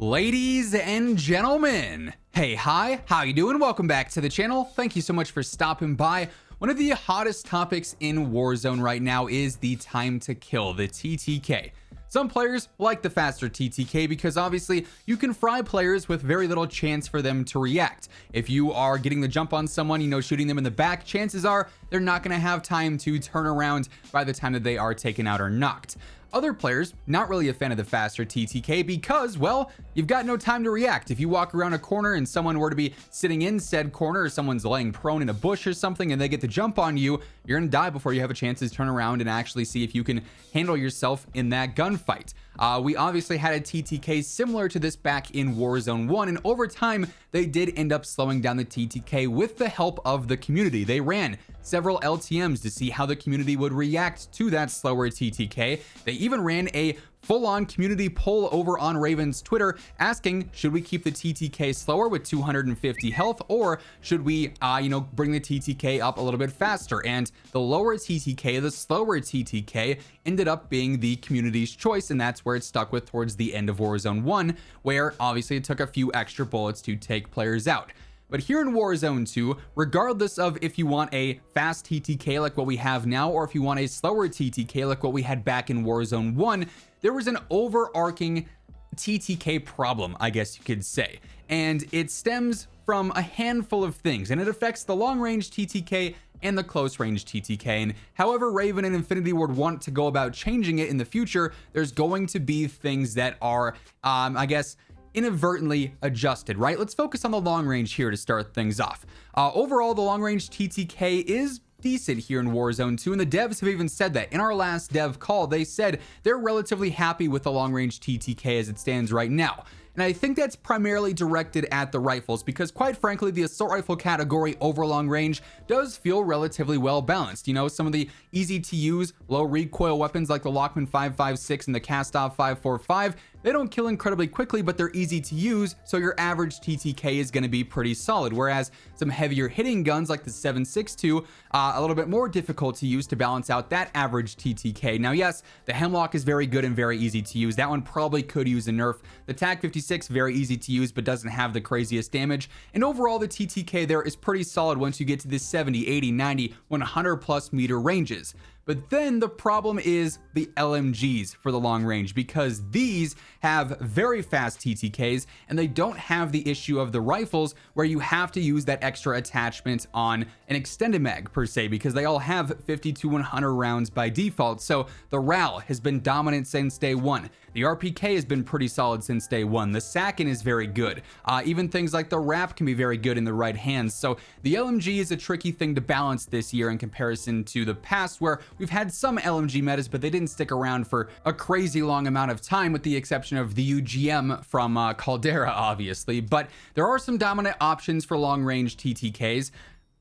Ladies and gentlemen, hey, hi, how you doing? Welcome back to the channel. Thank you so much for stopping by. One of the hottest topics in Warzone right now is the time to kill, the TTK. Some players like the faster TTK because obviously you can fry players with very little chance for them to react. If you are getting the jump on someone, shooting them in the back, chances are they're not going to have time to turn around by the time that they are taken out or knocked. Other players, not really a fan of the faster TTK because, well, you've got no time to react. If you walk around a corner and someone were to be sitting in said corner, or someone's laying prone in a bush or something and they get the jump on you, you're gonna die before you have a chance to turn around and actually see if you can handle yourself in that gunfight. We obviously had a TTK similar to this back in Warzone 1, and over time they did end up slowing down the TTK with the help of the community. They ran several LTMs to see how the community would react to that slower TTK. They even ran a full-on community poll over on Raven's Twitter asking, should we keep the TTK slower with 250 health, or should we bring the TTK up a little bit faster? And the lower TTK, the slower TTK, ended up being the community's choice, and that's where it stuck with towards the end of Warzone 1, where obviously it took a few extra bullets to take players out. But here in Warzone 2, regardless of if you want a fast TTK like what we have now, or if you want a slower TTK like what we had back in Warzone 1, there was an overarching TTK problem, I guess you could say. And it stems from a handful of things, and it affects the long-range TTK and the close-range TTK. And however Raven and Infinity would want to go about changing it in the future, there's going to be things that are, I guess, inadvertently adjusted, right? Let's focus on the long range here to start things off. Overall, the long range TTK is decent here in Warzone 2, and the devs have even said that. In our last dev call, they said they're relatively happy with the long range TTK as it stands right now. And I think that's primarily directed at the rifles because, quite frankly, the assault rifle category over long range does feel relatively well balanced. Some of the easy to use low recoil weapons like the Lockman 5.56 and the Cast-Off 5.45, they don't kill incredibly quickly, but they're easy to use, so your average TTK is going to be pretty solid. Whereas some heavier hitting guns like the 7.62, a little bit more difficult to use to balance out that average TTK. Now, yes, the Hemlock is very good and very easy to use. That one probably could use a nerf. The Tag 56, very easy to use, but doesn't have the craziest damage. And overall, the TTK there is pretty solid once you get to the 70, 80, 90, 100 plus meter ranges. But then the problem is the LMGs for the long range, because these have very fast TTKs and they don't have the issue of the rifles where you have to use that extra attachment on an extended mag per se, because they all have 50 to 100 rounds by default. So the RAL has been dominant since day one. The RPK has been pretty solid since day one. The Sakin is very good. Even things like the RAP can be very good in the right hands. So the LMG is a tricky thing to balance this year in comparison to the past, where we've had some LMG metas, but they didn't stick around for a crazy long amount of time, with the exception of the UGM from Caldera, obviously. But there are some dominant options for long-range TTKs.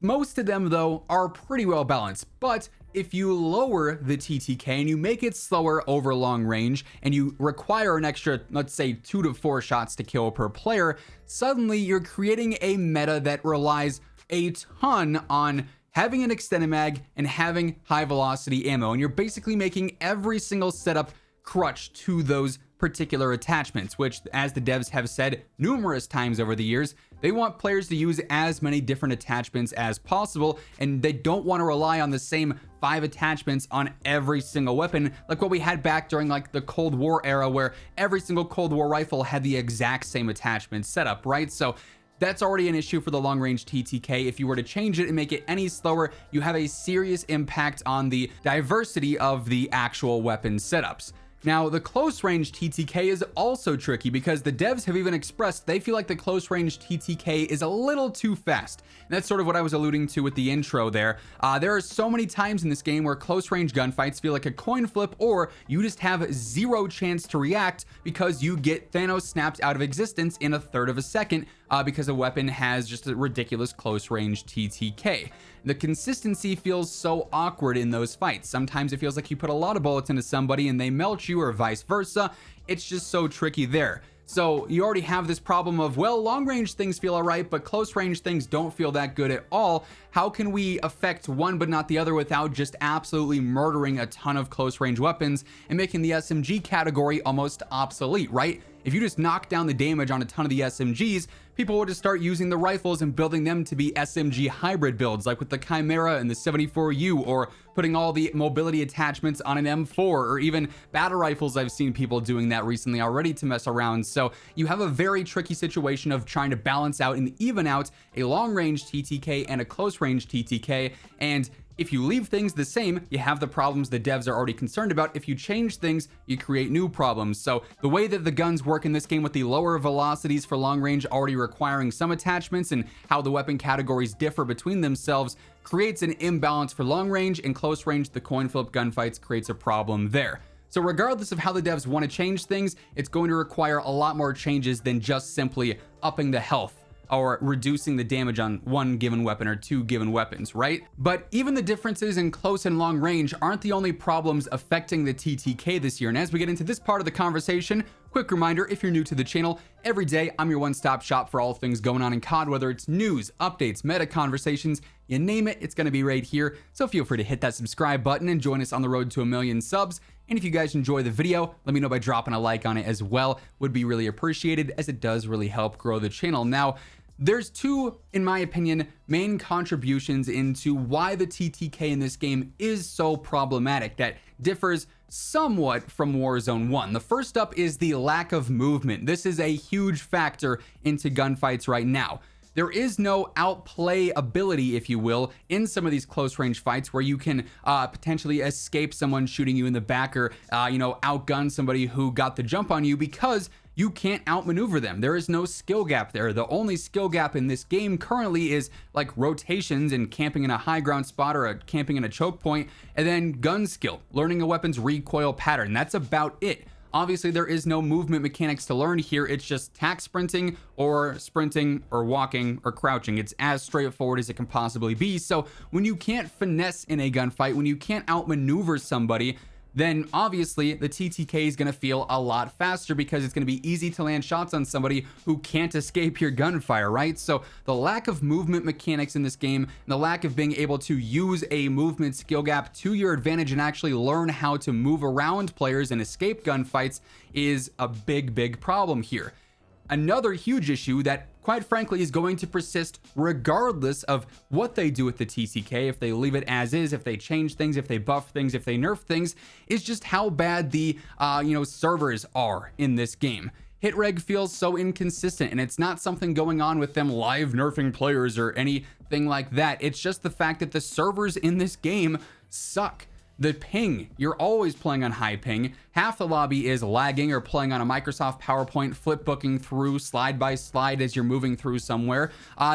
Most of them, though, are pretty well balanced. But if you lower the TTK and you make it slower over long range, and you require an extra, let's say, 2 to 4 shots to kill per player, suddenly you're creating a meta that relies a ton on having an extended mag and having high velocity ammo. And you're basically making every single setup crutch to those particular attachments, which, as the devs have said numerous times over the years, they want players to use as many different attachments as possible, and they don't want to rely on the same 5 attachments on every single weapon like what we had back during like the Cold War era, where every single Cold War rifle had the exact same attachment setup, right? So that's already an issue for the long range TTK. If you were to change it and make it any slower, you have a serious impact on the diversity of the actual weapon setups. Now, the close range TTK is also tricky because the devs have even expressed they feel like the close range TTK is a little too fast. And that's sort of what I was alluding to with the intro there. There are so many times in this game where close range gunfights feel like a coin flip, or you just have zero chance to react because you get Thanos snapped out of existence in a third of a second because a weapon has just a ridiculous close range TTK. The consistency feels so awkward in those fights. Sometimes it feels like you put a lot of bullets into somebody and they melt you, or vice versa. It's just so tricky there. So you already have this problem of, well, long range things feel all right, but close range things don't feel that good at all. How can we affect one but not the other without just absolutely murdering a ton of close range weapons and making the SMG category almost obsolete, right? if you just knock down the damage on a ton of the SMGs, people will just start using the rifles and building them to be SMG hybrid builds, like with the Chimera and the 74U, or putting all the mobility attachments on an M4, or even battle rifles. I've seen people doing that recently already to mess around. So you have a very tricky situation of trying to balance out and even out a long-range TTK and a close-range TTK. And if you leave things the same, you have the problems the devs are already concerned about. If you change things, you create new problems. So the way that the guns work in this game, with the lower velocities for long range already requiring some attachments, and how the weapon categories differ between themselves, creates an imbalance for long range, and close range, the coin flip gunfights, creates a problem there. So regardless of how the devs want to change things, it's going to require a lot more changes than just simply upping the health or reducing the damage on one given weapon or two given weapons, right? But even the differences in close and long range aren't the only problems affecting the TTK this year. And as we get into this part of the conversation, quick reminder, if you're new to the channel, every day I'm your one-stop shop for all things going on in COD, whether it's news, updates, meta conversations, you name it, it's gonna be right here. So feel free to hit that subscribe button and join us on the road to 1 million subs. And if you guys enjoy the video, let me know by dropping a like on it as well. Would be really appreciated, as it does really help grow the channel. Now, there's two, in my opinion, main contributions into why the TTK in this game is so problematic that differs somewhat from Warzone 1. The first up is the lack of movement. This is a huge factor into gunfights right now. There is no outplay ability, if you will, in some of these close range fights where you can potentially escape someone shooting you in the back, or outgun somebody who got the jump on you, because you can't outmaneuver them. There is no skill gap there. The only skill gap in this game currently is like rotations and camping in a high ground spot, or camping in a choke point, and then gun skill, learning a weapon's recoil pattern. That's about it. Obviously, there is no movement mechanics to learn here. It's just tack sprinting or walking or crouching. It's as straightforward as it can possibly be. So when you can't finesse in a gunfight, when you can't outmaneuver somebody, then obviously the TTK is going to feel a lot faster, because it's going to be easy to land shots on somebody who can't escape your gunfire, right? So the lack of movement mechanics in this game, and the lack of being able to use a movement skill gap to your advantage and actually learn how to move around players and escape gunfights, is a big problem here. Another huge issue that, quite frankly, is going to persist regardless of what they do with the TTK, if they leave it as is, if they change things, if they buff things, if they nerf things, is just how bad the servers are in this game. Hitreg feels so inconsistent, and it's not something going on with them live nerfing players or anything like that. It's just the fact that the servers in this game suck. The ping, you're always playing on high ping. Half the lobby is lagging or playing on a Microsoft PowerPoint, flip booking through slide by slide as you're moving through somewhere.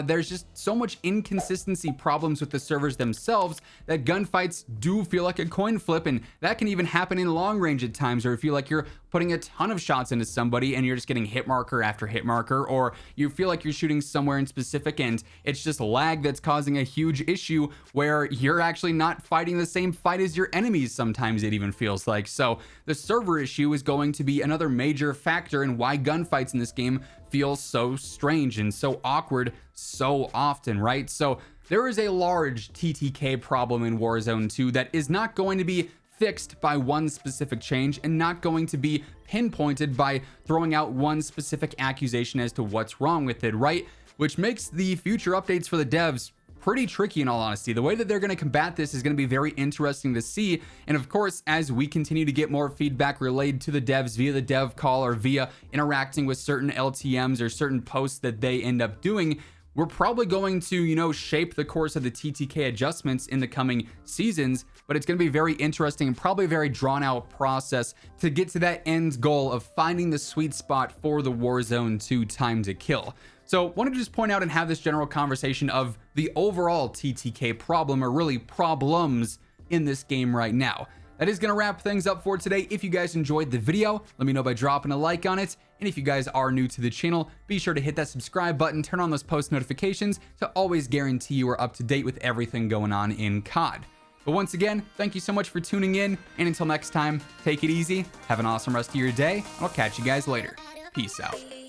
There's just so much inconsistency problems with the servers themselves that gunfights do feel like a coin flip, and that can even happen in long range at times, or feel like you're putting a ton of shots into somebody and you're just getting hit marker after hit marker, or you feel like you're shooting somewhere in specific and it's just lag that's causing a huge issue where you're actually not fighting the same fight as your enemies, sometimes it even feels like. So the server issue is going to be another major factor in why gunfights in this game feel so strange and so awkward so often, right? So there is a large TTK problem in Warzone 2 that is not going to be fixed by one specific change, and not going to be pinpointed by throwing out one specific accusation as to what's wrong with it, right? Which makes the future updates for the devs pretty tricky, in all honesty. The way that they're going to combat this is going to be very interesting to see. And of course, as we continue to get more feedback related to the devs via the dev call, or via interacting with certain LTMs or certain posts that they end up doing, we're probably going to, shape the course of the TTK adjustments in the coming seasons. But it's going to be very interesting and probably a very drawn out process to get to that end goal of finding the sweet spot for the Warzone 2 time to kill. So wanted to just point out and have this general conversation of the overall TTK problem, or really problems, in this game right now. That is going to wrap things up for today. If you guys enjoyed the video, let me know by dropping a like on it. And if you guys are new to the channel, be sure to hit that subscribe button, turn on those post notifications to always guarantee you are up to date with everything going on in COD. But once again, thank you so much for tuning in, and until next time, take it easy, have an awesome rest of your day, and I'll catch you guys later. Peace out.